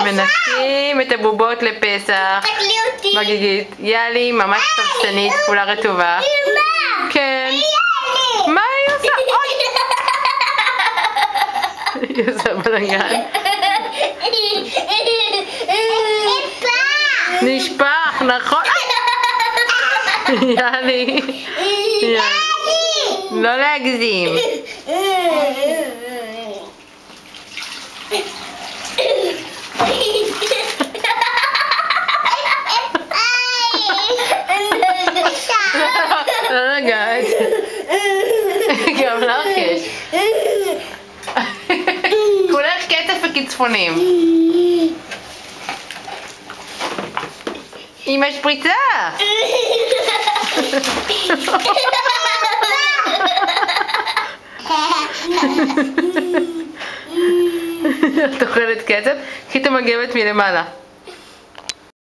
מנסים את הבובות לפסח. תקלי אותי. בגיגית. יאלי ממש תפסנית, כולה רטובה. אמא. כן. יאלי. מה היא עושה? אוי! היא עושה בלגן. נשפך, נכון. יאלי. לא להגזים. לא לגעת. גם לך יש. כולך קצף וקצפונים. עם השפריצה. את אוכלת קצף? קחי את המגבת מלמעלה.